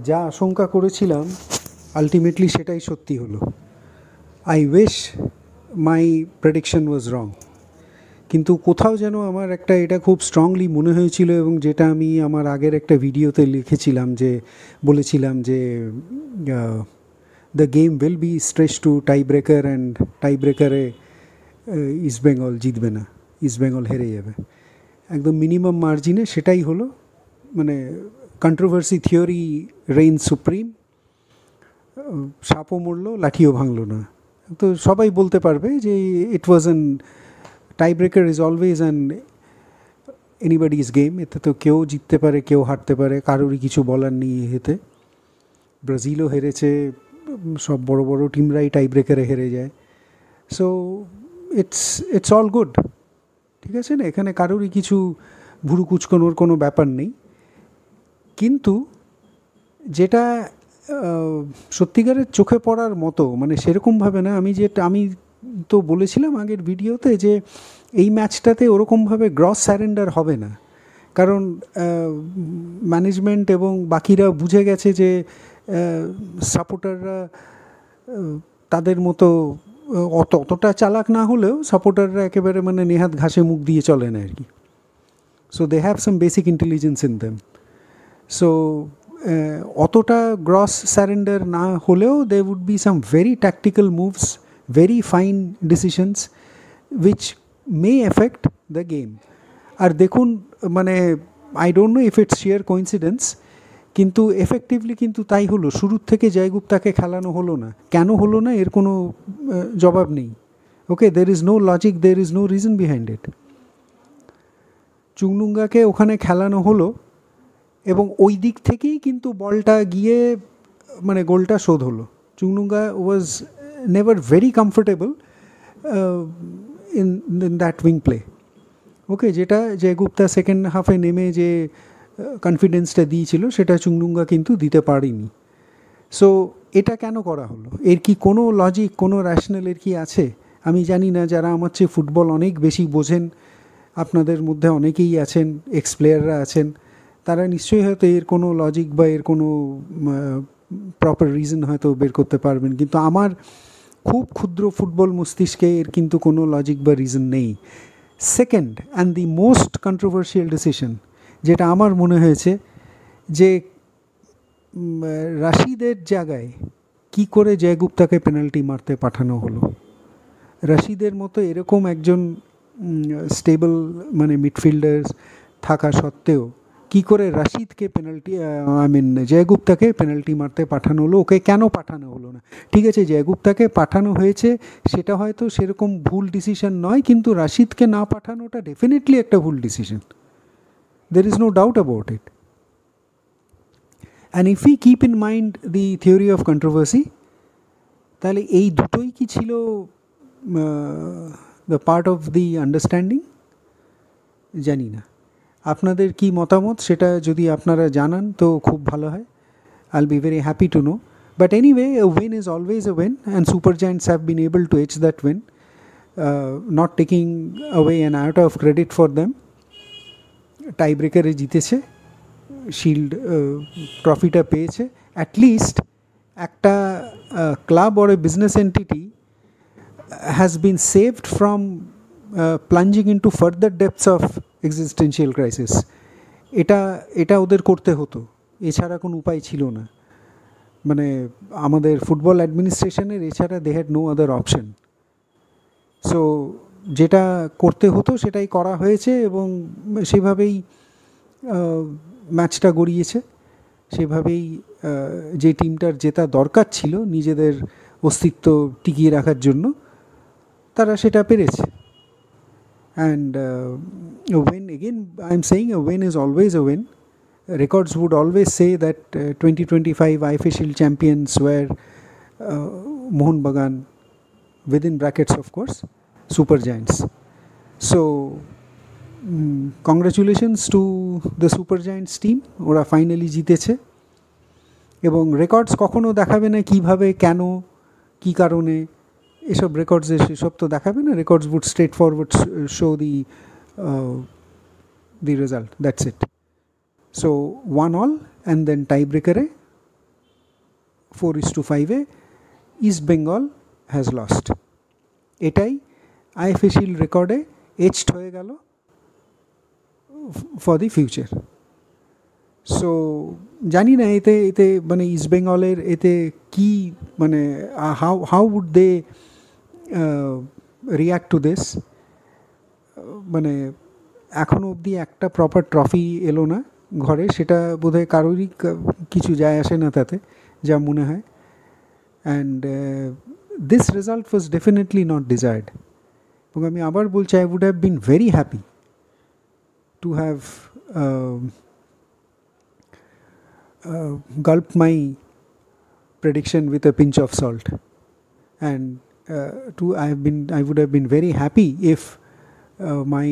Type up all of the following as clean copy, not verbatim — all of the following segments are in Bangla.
যা আশঙ্কা করেছিলাম আলটিমেটলি সেটাই সত্যি হলো। আই উইশ মাই প্রেডিকশন ওয়াজ রং, কিন্তু কোথাও যেন আমার একটা এটা খুব স্ট্রংলি মনে হয়েছিল, এবং যেটা আমি আমার আগের একটা ভিডিওতে লিখেছিলাম, যে বলেছিলাম যে the game will be stretch to tie breaker, and tie ব্রেকারে ইস্টবেঙ্গল জিতবে না, ইস্টবেঙ্গল হেরে যাবে একদম মিনিমাম মার্জিনে। সেটাই হলো, মানে কন্ট্রোভার্সি থিওরি রেইন সুপ্রিম। সাপও মরলো, লাঠিও ভাঙলো না। তো সবাই বলতে পারবে যে it was an tie breaker is always an anybody's game. এতে তো কেউ জিততে পারে, কেউ হারতে পারে, কারোরই কিছু বলার নেই। এতে ব্রাজিলও হেরেছে, সব বড় বড় টিমরাই টাই ব্রেকারে হেরে যায়। সো ইটস অল গুড, ঠিক আছে না, এখানে কারোরই কিছু ভুরু কুচকানোর কোনো ব্যাপার নেই। কিন্তু যেটা সত্যিকারের চোখে পড়ার মতো, মানে সেরকমভাবে না, আমি তো বলেছিলাম আগের ভিডিওতে যে এই ম্যাচটাতে ওরকমভাবে গ্রস স্যারেন্ডার হবে না, কারণ ম্যানেজমেন্ট এবং বাকিরা বুঝে গেছে যে সাপোর্টাররা তাদের মতো অতটা চালাক না হলেও সাপোর্টাররা একেবারে মানে নেহাত ঘাসে মুখ দিয়ে চলে না আর কি। So they have some basic intelligence in them. So অতটা গ্রস স্যারেন্ডার না হলেও they would be some very tactical moves, very fine decisions which may affect the game. আর দেখুন, মানে I don't know if it's sheer coincidence, কিন্তু এফেক্টিভলি কিন্তু তাই হলো। শুরুর থেকে জয়গুপ্তাকে খেলানো হলো না, কেন হলো না এর কোনো জবাব নেই। Okay, there is no logic, there is no reason behind it. চুংনুঙ্গাকে ওখানে খেলানো হলো, এবং ওই দিক থেকেই কিন্তু বলটা গিয়ে মানে গোলটা শোধ হলো। Chungnunga was never very comfortable in that wing play. Okay, যেটা জয়গুপ্তা সেকেন্ড হাফে নেমে যে কনফিডেন্সটা দিয়েছিল সেটা চুংনুঙ্গা কিন্তু দিতে পারেনি। সো এটা কেন করা হলো? এর কি কোনো লজিক, কোনো র্যাশনাল এর কি আছে? আমি জানি না, যারা আমার চেয়ে ফুটবল অনেক বেশি বোঝেন আপনাদের মধ্যে অনেকেই আছেন, এক্স প্লেয়াররা আছেন, তারা নিশ্চয়ই হয়তো এর কোনো লজিক বা এর কোনো প্রপার রিজন হয়তো বের করতে পারবেন, কিন্তু আমার খুব ক্ষুদ্র ফুটবল মস্তিষ্কে এর কিন্তু কোনো লজিক বা রিজন নেই। Second and the most controversial decision যেটা আমার মনে হয়েছে, যে রাশিদের জায়গায় কি করে জয়গুপ্তাকে পেনাল্টি মারতে পাঠানো হলো। রাশিদের মতো এরকম একজন স্টেবল মানে মিডফিল্ডার থাকা সত্ত্বেও কি করে রাশিদকে পেনাল্টি জয়গুপ্তাকে পেনাল্টি মারতে পাঠানো হলো? ওকে কেন পাঠানো হলো না? ঠিক আছে, জয়গুপ্তাকে পাঠানো হয়েছে, সেটা হয়তো সেরকম ভুল ডিসিশন নয়, কিন্তু রাশিদকে না পাঠানোটা ডেফিনেটলি একটা ভুল decision. There is no doubt about it. And if you keep in mind the theory of controversy, তাহলে এই দুটোই কি ছিল the part of the understanding? জানি না আপনাদের কি মতামত, সেটা যদি আপনারা জানান তো খুব ভালো হয়। আইল be very happy to know. But anyway, a win is always a win, and Super Giants have been able to edge that win, not taking away an iota of credit for them. টাইব্রেকারে জিতেছে, শিল্ড ট্রফিটা পেয়েছে। অ্যাটলিস্ট একটা club or a business entity has been saved from plunging into further depths of existential crisis. এটা ওদের করতে হতো, এছাড়া কোনো উপায় ছিল না। মানে আমাদের ফুটবল অ্যাডমিনিস্ট্রেশনের এছাড়া they had no other option. So যেটা করতে হতো সেটাই করা হয়েছে, এবং সেভাবেই ম্যাচটা গড়িয়েছে। সেভাবেই যে টিমটার জেতা দরকার ছিল নিজেদের অস্তিত্ব টিকিয়ে রাখার জন্য, তারা সেটা পেরেছে। And when, again I am saying, a win is always a win. Records would always say that 2025 IFA Shield champions were Mohun Bagan, within brackets of course, Super Giants. So congratulations to the Super Giants team, ওরা ফাইনালি জিতেছে। এবং রেকর্ডস কখনো দেখাবে না কিভাবে, কেন, কি কারণে, এসব রেকর্ডসে সেসব তো দেখাবে না। Records would straight forward show the result, that's it. So 1-1 and then tiebreaker 4:5 east Bengal has lost. এটাই আইএফএ রেকর্ডে এচড হয়ে গেল ফর দি ফিউচার। সো জানি না এতে এতে মানে ইস্ট বেঙ্গলের এতে কি মানে how would they react to this. মানে এখনও অবধি একটা প্রপার ট্রফি এলো না ঘরে, সেটা বোধহয় কারোরই কিছু যায় আসে না তাতে, যা মনে হয়। And this result was definitely not desired. এবং আমি আবার বলছি, I would have been very happy to have gulped my prediction with a pinch of salt, and I would have been very happy if my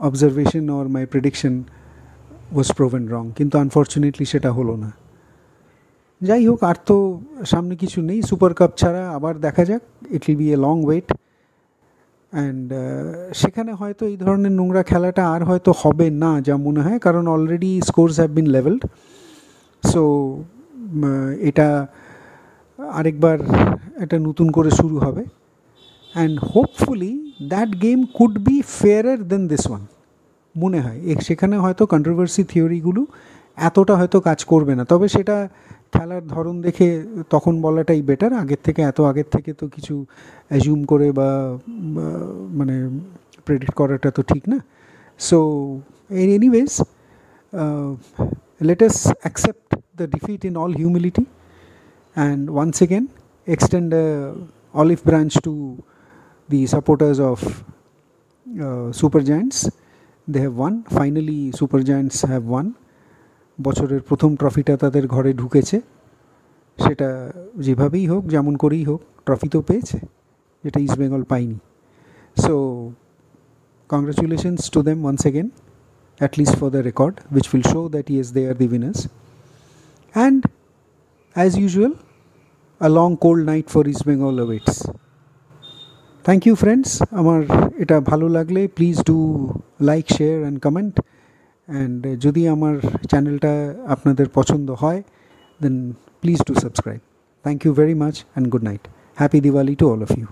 observation or my prediction was proven wrong, কিন্তু আনফর্চুনেটলি সেটা হলো না। যাই হোক, আর তো সামনে কিছু নেই, সুপার কাপ ছাড়া আবার দেখা যাক, it will be a long wait. And সেখানে হয়তো এই ধরনের নোংরা খেলাটা আর হয়তো হবে না যা মনে হয়, কারণ already scores have been levelled. So এটা আরেকবার একটা নতুন করে শুরু হবে, and hopefully that game could be fairer than this one মনে হয়। সেখানে হয়তো কন্ট্রোভার্সি থিওরিগুলো এতটা হয়তো কাজ করবে না, তবে সেটা খেলার ধরন দেখে তখন বলাটাই বেটার। আগের থেকে তো কিছু অ্যাজিউম করে বা মানে প্রেডিক্ট করাটা তো ঠিক না। So anyways, let us accept the defeat in all humility, and once again extend a olive branch to the supporters of Super Giants. They have won. Finally Super Giants have won. বছরের প্রথম ট্রফিটা তাদের ঘরে ঢুকেছে, সেটা যেভাবেই হোক, যেমন করেই হোক, ট্রফি তো পেয়েছে, যেটা ইস্ট বেঙ্গল পায়নি। So congratulations to them once again, at least for the record, which will show that yes, they are the winners. And as usual, a long cold night for East Bengal awaits. Thank you friends. আমার এটা ভালো লাগলে please do like, share and comment. And যদি আমার চ্যানেলটা আপনাদের পছন্দ হয়, then please do subscribe. Thank you very much and good night. Happy Diwali to all of you.